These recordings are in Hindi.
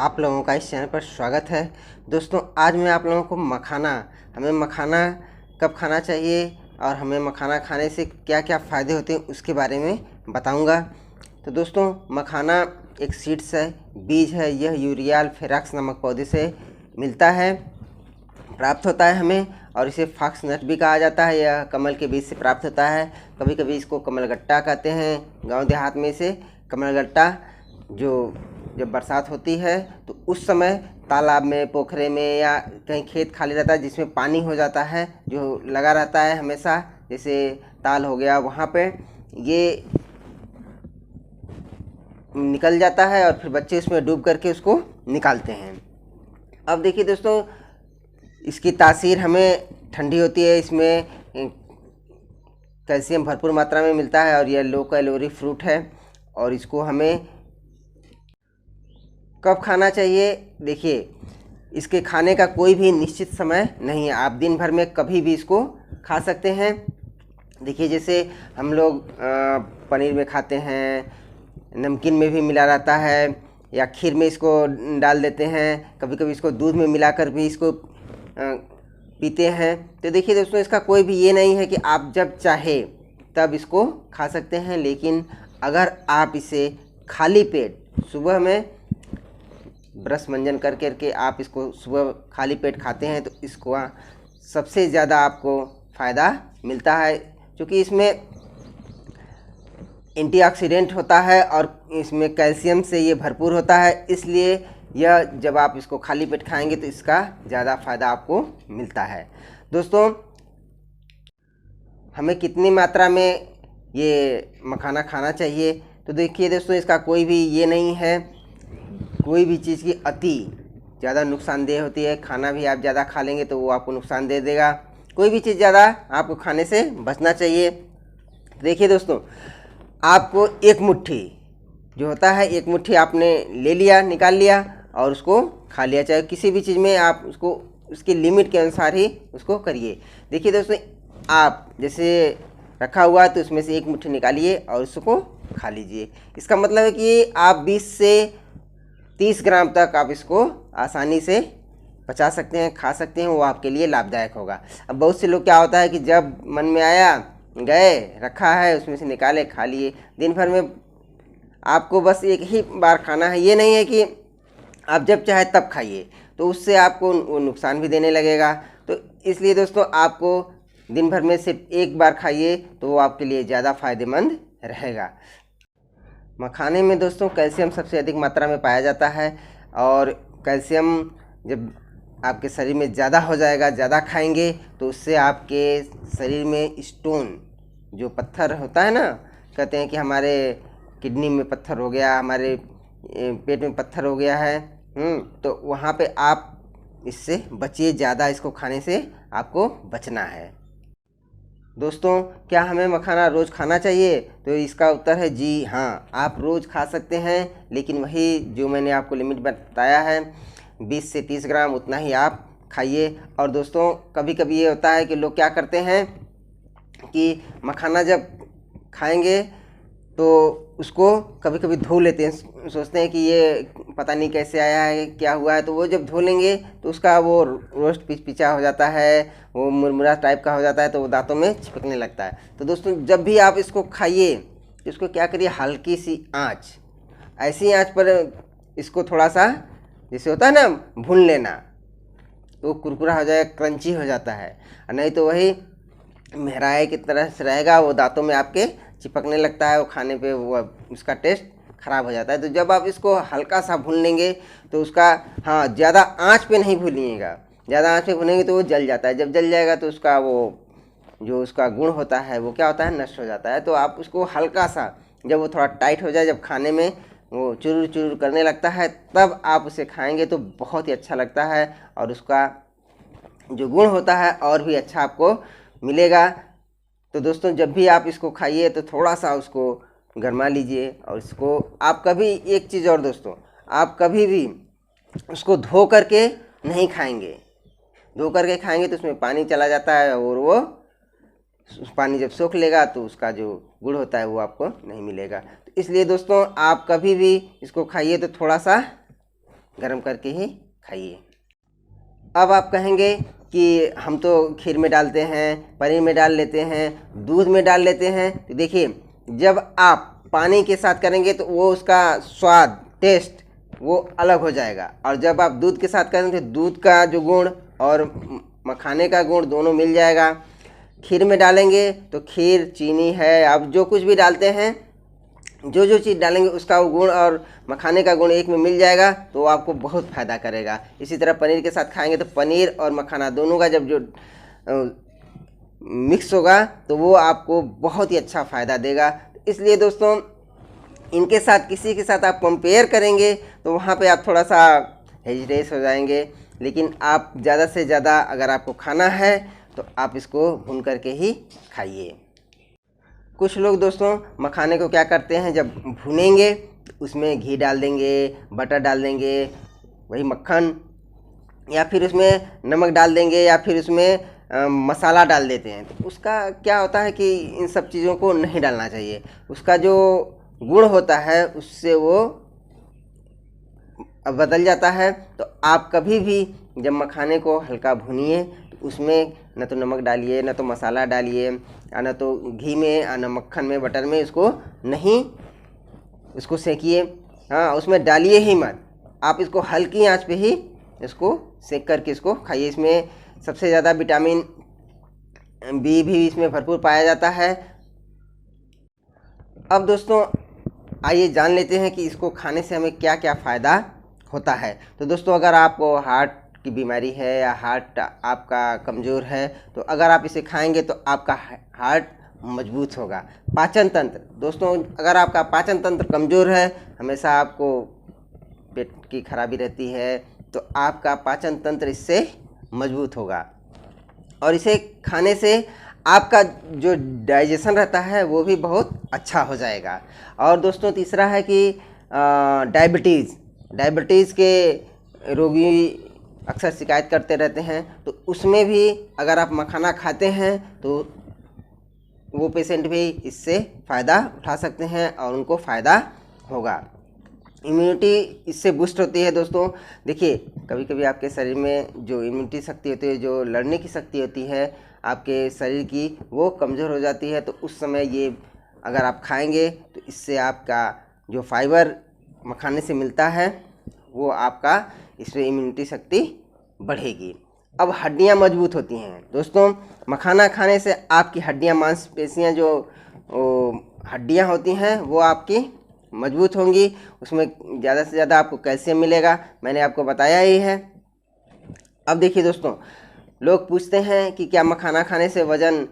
आप लोगों का इस चैनल पर स्वागत है। दोस्तों आज मैं आप लोगों को हमें मखाना कब खाना चाहिए और हमें मखाना खाने से क्या क्या फ़ायदे होते हैं उसके बारे में बताऊंगा। तो दोस्तों मखाना एक सीड्स है, बीज है। यह यूरियल फेरक्स नामक पौधे से मिलता है, प्राप्त होता है हमें, और इसे फॉक्स नट भी कहा जाता है। यह कमल के बीज से प्राप्त होता है। कभी कभी इसको कमलगट्टा कहते हैं। गांव देहात में इसे कमलगट्टा, जो जब बरसात होती है तो उस समय तालाब में, पोखरे में या कहीं खेत खाली रहता है जिसमें पानी हो जाता है, जो लगा रहता है हमेशा, जैसे ताल हो गया, वहाँ पे ये निकल जाता है और फिर बच्चे इसमें डूब करके उसको निकालते हैं। अब देखिए दोस्तों, इसकी तासीर हमें ठंडी होती है। इसमें कैल्शियम भरपूर मात्रा में मिलता है और यह लो कैलोरी फ्रूट है। और इसको हमें कब खाना चाहिए? देखिए, इसके खाने का कोई भी निश्चित समय नहीं है। आप दिन भर में कभी भी इसको खा सकते हैं। देखिए, जैसे हम लोग पनीर में खाते हैं, नमकीन में भी मिला रहता है, या खीर में इसको डाल देते हैं। कभी कभी इसको दूध में मिलाकर भी इसको पीते हैं। तो देखिए दोस्तों, इसका कोई भी ये नहीं है कि आप जब चाहे तब इसको खा सकते हैं। लेकिन अगर आप इसे खाली पेट सुबह में ब्रश मंजन कर करके आप इसको सुबह खाली पेट खाते हैं तो इसको सबसे ज़्यादा आपको फ़ायदा मिलता है, क्योंकि इसमें एंटीऑक्सीडेंट होता है और इसमें कैल्शियम से ये भरपूर होता है। इसलिए यह जब आप इसको खाली पेट खाएंगे तो इसका ज़्यादा फ़ायदा आपको मिलता है। दोस्तों, हमें कितनी मात्रा में ये मखाना खाना चाहिए? तो देखिए दोस्तों, इसका कोई भी ये नहीं है। कोई भी चीज़ की अति ज़्यादा नुकसानदेह होती है। खाना भी आप ज़्यादा खा लेंगे तो वो आपको नुकसान दे देगा। कोई भी चीज़ ज़्यादा आपको खाने से बचना चाहिए। देखिए दोस्तों, आपको एक मुट्ठी जो होता है, एक मुट्ठी आपने ले लिया, निकाल लिया और उसको खा लिया। चाहे किसी भी चीज़ में आप उसको उसकी लिमिट के अनुसार ही उसको करिए। देखिए दोस्तों, आप जैसे रखा हुआ है तो उसमें से एक मुट्ठी निकालिए और उसको खा लीजिए। इसका मतलब है कि आप 20 से 30 ग्राम तक आप इसको आसानी से पचा सकते हैं, खा सकते हैं। वो आपके लिए लाभदायक होगा। अब बहुत से लोग क्या होता है कि जब मन में आया, गए, रखा है, उसमें से निकाले, खा लिए। दिन भर में आपको बस एक ही बार खाना है। ये नहीं है कि आप जब चाहे तब खाइए, तो उससे आपको वो नुकसान भी देने लगेगा। तो इसलिए दोस्तों, आपको दिन भर में सिर्फ एक बार खाइए तो वो आपके लिए ज़्यादा फ़ायदेमंद रहेगा। मखाने में दोस्तों कैल्शियम सबसे अधिक मात्रा में पाया जाता है, और कैल्शियम जब आपके शरीर में ज़्यादा हो जाएगा, ज़्यादा खाएंगे, तो उससे आपके शरीर में स्टोन, जो पत्थर होता है ना, कहते हैं कि हमारे किडनी में पत्थर हो गया, हमारे पेट में पत्थर हो गया है, तो वहाँ पे आप इससे बचिए। ज़्यादा इसको खाने से आपको बचना है। दोस्तों, क्या हमें मखाना रोज़ खाना चाहिए? तो इसका उत्तर है जी हाँ, आप रोज़ खा सकते हैं। लेकिन वही जो मैंने आपको लिमिट बताया है, 20 से 30 ग्राम, उतना ही आप खाइए। और दोस्तों, कभी कभी ये होता है कि लोग क्या करते हैं कि मखाना जब खाएंगे तो उसको कभी कभी धो लेते हैं। सोचते हैं कि ये पता नहीं कैसे आया है, क्या हुआ है। तो वो जब धो लेंगे तो उसका वो रोस्ट पिचा हो जाता है, वो मुरमुरा टाइप का हो जाता है, तो वो दांतों में चिपकने लगता है। तो दोस्तों, जब भी आप इसको खाइए तो इसको क्या करिए, हल्की सी आँच, ऐसी आँच पर इसको थोड़ा सा, जैसे होता है ना, भून लेना, तो कुरकुरा हो जाएगा, क्रंची हो जाता है। नहीं तो वही मेहराए की तरह से रहेगा, वो दांतों में आपके चिपकने लगता है। वो खाने पे वो उसका टेस्ट ख़राब हो जाता है। तो जब आप इसको हल्का सा भून लेंगे तो उसका, हाँ, ज़्यादा आंच पे नहीं भूनिएगा। ज़्यादा आंच पे भूनेंगे तो वो जल जाता है। जब जल जाएगा तो उसका वो जो उसका गुण होता है वो क्या होता है, नष्ट हो जाता है। तो आप उसको हल्का सा, जब वो थोड़ा टाइट हो जाए, जब खाने में वो चुरुर चुरुर करने लगता है, तब आप उसे खाएंगे तो बहुत ही अच्छा लगता है, और उसका जो गुण होता है और भी अच्छा आपको मिलेगा। तो दोस्तों, जब भी आप इसको खाइए तो थोड़ा सा उसको गरमा लीजिए। और इसको आप कभी, एक चीज़ और दोस्तों, आप कभी भी उसको धो करके नहीं खाएंगे। धो करके खाएंगे तो उसमें पानी चला जाता है, और वो पानी जब सोख लेगा तो उसका जो गुण होता है वो आपको नहीं मिलेगा। तो इसलिए दोस्तों, आप कभी भी इसको खाइए तो थोड़ा सा गर्म करके ही खाइए। अब आप कहेंगे कि हम तो खीर में डालते हैं, पनीर में डाल लेते हैं, दूध में डाल लेते हैं। तो देखिए, जब आप पानी के साथ करेंगे तो वो उसका स्वाद, टेस्ट वो अलग हो जाएगा, और जब आप दूध के साथ करेंगे तो दूध का जो गुण और मखाने का गुण दोनों मिल जाएगा। खीर में डालेंगे तो खीर, चीनी है, आप जो कुछ भी डालते हैं, जो जो चीज़ डालेंगे उसका वो गुण और मखाने का गुण एक में मिल जाएगा, तो आपको बहुत फ़ायदा करेगा। इसी तरह पनीर के साथ खाएंगे तो पनीर और मखाना दोनों का जब जो मिक्स होगा तो वो आपको बहुत ही अच्छा फ़ायदा देगा। इसलिए दोस्तों, इनके साथ किसी के साथ आप कंपेयर करेंगे तो वहाँ पे आप थोड़ा सा हेजिटेट हो जाएंगे, लेकिन आप ज़्यादा से ज़्यादा अगर आपको खाना है तो आप इसको भून करके ही खाइए। कुछ लोग दोस्तों मखाने को क्या करते हैं, जब भूनेंगे तो उसमें घी डाल देंगे, बटर डाल देंगे, वही मक्खन, या फिर उसमें नमक डाल देंगे, या फिर उसमें मसाला डाल देते हैं। तो उसका क्या होता है कि इन सब चीज़ों को नहीं डालना चाहिए। उसका जो गुण होता है उससे वो बदल जाता है। तो आप कभी भी जब मखाने को हल्का भूनिए तो उसमें न तो नमक डालिए, न तो मसाला डालिए, न तो घी में, न मक्खन में, बटर में इसको सेकिए। हाँ, उसमें डालिए ही मत, आप इसको हल्की आंच पे ही इसको सेक करके इसको खाइए। इसमें सबसे ज़्यादा विटामिन बी भी इसमें भरपूर पाया जाता है। अब दोस्तों आइए जान लेते हैं कि इसको खाने से हमें क्या क्या फ़ायदा होता है। तो दोस्तों, अगर आपको हार्ट की बीमारी है या हार्ट आपका कमज़ोर है तो अगर आप इसे खाएंगे तो आपका हार्ट मजबूत होगा। पाचन तंत्र, दोस्तों अगर आपका पाचन तंत्र कमज़ोर है, हमेशा आपको पेट की खराबी रहती है, तो आपका पाचन तंत्र इससे मजबूत होगा, और इसे खाने से आपका जो डाइजेशन रहता है वो भी बहुत अच्छा हो जाएगा। और दोस्तों तीसरा है कि डायबिटीज़ के रोगी अक्सर शिकायत करते रहते हैं, तो उसमें भी अगर आप मखाना खाते हैं तो वो पेशेंट भी इससे फ़ायदा उठा सकते हैं और उनको फ़ायदा होगा। इम्यूनिटी इससे बूस्ट होती है। दोस्तों देखिए, कभी कभी आपके शरीर में जो इम्यूनिटी शक्ति होती है, जो लड़ने की शक्ति होती है आपके शरीर की, वो कमज़ोर हो जाती है। तो उस समय ये अगर आप खाएंगे तो इससे आपका जो फाइबर मखाने से मिलता है वो आपका, इससे इम्यूनिटी शक्ति बढ़ेगी। अब हड्डियां मजबूत होती हैं। दोस्तों मखाना खाने से आपकी हड्डियां, मांसपेशियां, जो हड्डियां होती हैं वो आपकी मजबूत होंगी। उसमें ज़्यादा से ज़्यादा आपको कैल्शियम मिलेगा, मैंने आपको बताया ही है। अब देखिए दोस्तों, लोग पूछते हैं कि क्या मखाना खाने से वज़न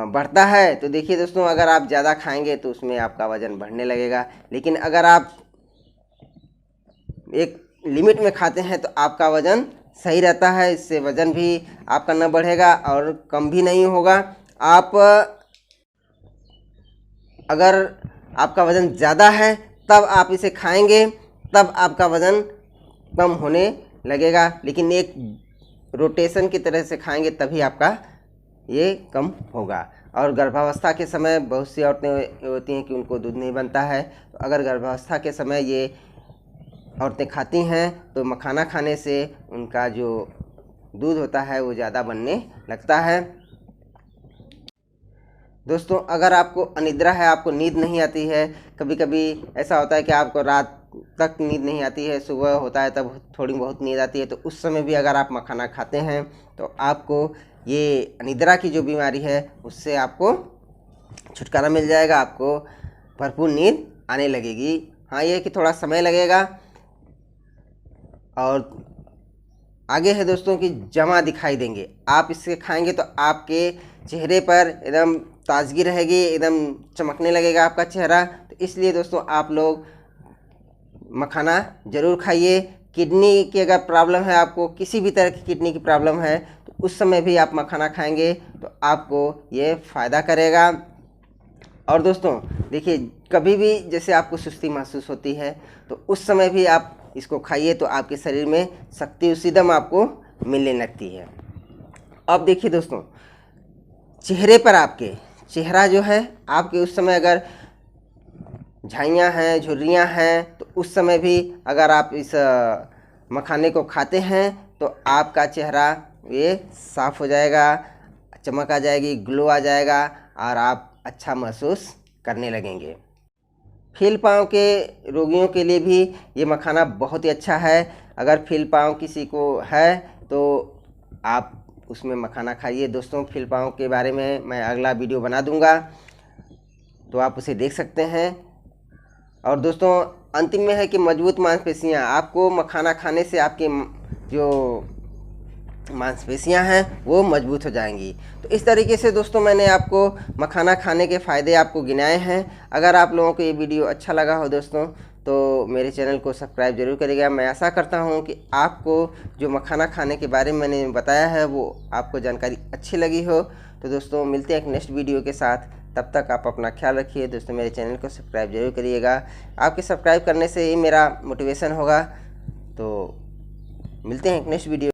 बढ़ता है। तो देखिए दोस्तों, अगर आप ज़्यादा खाएंगे तो उसमें आपका वज़न बढ़ने लगेगा, लेकिन अगर आप एक लिमिट में खाते हैं तो आपका वज़न सही रहता है। इससे वज़न भी आपका न बढ़ेगा और कम भी नहीं होगा। आप अगर आपका वज़न ज़्यादा है तब आप इसे खाएंगे, तब आपका वज़न कम होने लगेगा, लेकिन एक रोटेशन की तरह से खाएंगे तभी आपका ये कम होगा। और गर्भावस्था के समय बहुत सी औरतें होती हैं कि उनको दूध नहीं बनता है, तो अगर गर्भावस्था के समय ये औरतें खाती हैं तो मखाना खाने से उनका जो दूध होता है वो ज़्यादा बनने लगता है। दोस्तों अगर आपको अनिद्रा है, आपको नींद नहीं आती है, कभी कभी ऐसा होता है कि आपको रात तक नींद नहीं आती है, सुबह होता है तब थोड़ी बहुत नींद आती है, तो उस समय भी अगर आप मखाना खाते हैं तो आपको ये अनिद्रा की जो बीमारी है उससे आपको छुटकारा मिल जाएगा, आपको भरपूर नींद आने लगेगी। हाँ, ये कि थोड़ा समय लगेगा। और आगे है दोस्तों कि जमा दिखाई देंगे। आप इससे खाएंगे तो आपके चेहरे पर एकदम ताजगी रहेगी, एकदम चमकने लगेगा आपका चेहरा। तो इसलिए दोस्तों आप लोग मखाना ज़रूर खाइए। किडनी की अगर प्रॉब्लम है, आपको किसी भी तरह की किडनी की प्रॉब्लम है, तो उस समय भी आप मखाना खाएंगे तो आपको ये फ़ायदा करेगा। और दोस्तों देखिए, कभी भी जैसे आपको सुस्ती महसूस होती है तो उस समय भी आप इसको खाइए तो आपके शरीर में शक्ति उसी दम आपको मिलने लगती है। अब देखिए दोस्तों, चेहरे पर आपके चेहरा जो है आपके उस समय अगर झाइयाँ हैं, झुर्रियाँ हैं, तो उस समय भी अगर आप इस मखाने को खाते हैं तो आपका चेहरा ये साफ़ हो जाएगा, चमक आ जाएगी, ग्लो आ जाएगा और आप अच्छा महसूस करने लगेंगे। फील पाँव के रोगियों के लिए भी ये मखाना बहुत ही अच्छा है। अगर फील पाँव किसी को है तो आप उसमें मखाना खाइए। दोस्तों, फील पाँव के बारे में मैं अगला वीडियो बना दूंगा, तो आप उसे देख सकते हैं। और दोस्तों, अंतिम में है कि मजबूत मांसपेशियां, आपको मखाना खाने से आपकी जो मांसपेशियां हैं वो मजबूत हो जाएंगी। तो इस तरीके से दोस्तों मैंने आपको मखाना खाने के फ़ायदे आपको गिनाए हैं। अगर आप लोगों को ये वीडियो अच्छा लगा हो दोस्तों, तो मेरे चैनल को सब्सक्राइब जरूर करिएगा। मैं आशा करता हूँ कि आपको जो मखाना खाने के बारे में मैंने बताया है वो आपको जानकारी अच्छी लगी हो। तो दोस्तों, मिलते हैं एक नेक्स्ट वीडियो के साथ। तब तक आप अपना ख्याल रखिए। दोस्तों, मेरे चैनल को सब्सक्राइब जरूर करिएगा। आपके सब्सक्राइब करने से ही मेरा मोटिवेशन होगा। तो मिलते हैं एक नेक्स्ट वीडियो।